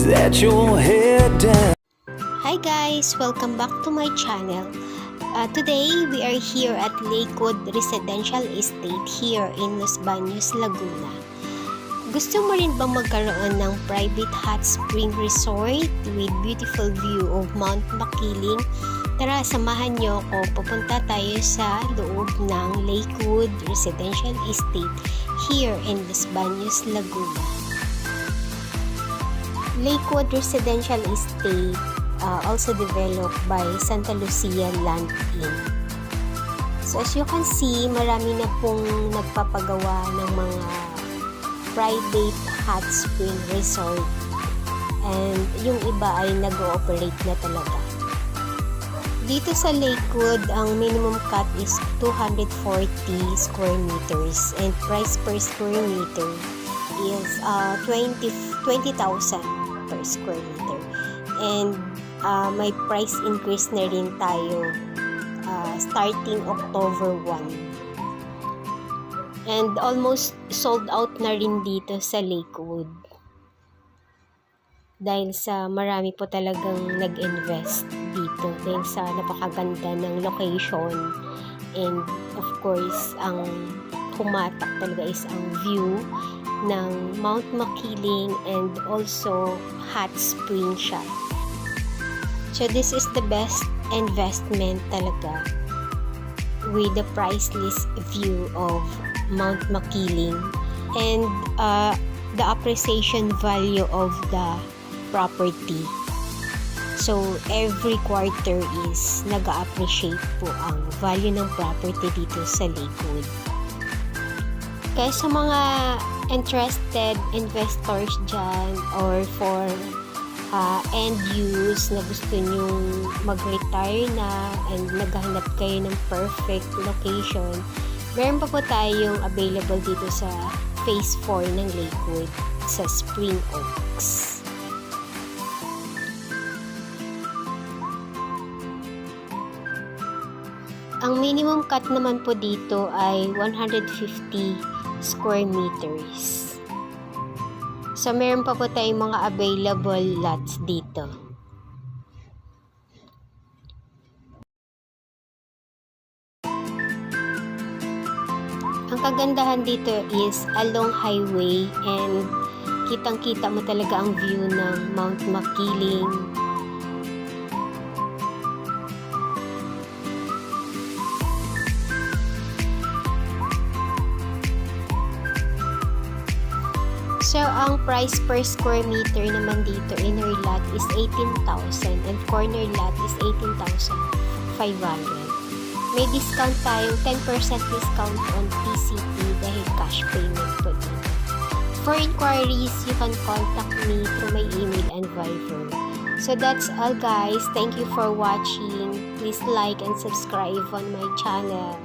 that your head down. Hi guys! Welcome back to my channel. Today, we are here at Lakewood Residential Estate here in Los Baños, Laguna. Gusto mo rin bang magkaroon ng private hot spring resort with beautiful view of Mount Makiling? Tara, samahan nyo ako. Pupunta tayo sa loob ng Lakewood Residential Estate here in Los Baños, Laguna. Lakewood Residential Estate also developed by Santa Lucia Land Inn. So as you can see, marami na pong nagpapagawa ng mga private hot spring resort, and yung iba ay nag-ooperate na talaga. Dito sa Lakewood, ang minimum cut is 240 square meters and price per square meter is 20,000 per square meter. And may price increase na rin tayo starting October 1. And almost sold out na rin dito sa Lakewood. Dahil sa marami po talagang nag-invest dito. Dahil sa napakaganda ng location. And of course, ang tumatak talaga is ang view ng Mount Makiling and also hot spring siya. So this is the best investment talaga with the priceless view of Mount Makiling and the appreciation value of the property. So every quarter is nag-appreciate po ang value ng property dito sa Lakewood. Kaya sa mga interested investors dyan or for end use na gusto nyong mag-retire na and naghahanap kayo ng perfect location, meron pa po tayong available dito sa phase 4 ng Lakewood sa Spring Aoks. Ang minimum cut naman po dito ay 150 square meters. So, meron pa po tayong mga available lots dito. Ang kagandahan dito is along highway and kitang-kita mo talaga ang view ng Mount Makiling. So, ang price per square meter naman dito, inner lot is 18,000 and corner lot is 18,500. May discount tayong 10% discount on PCP dahil cash payment po dito. For inquiries, you can contact me through my email and Viber. So, that's all guys. Thank you for watching. Please like and subscribe on my channel.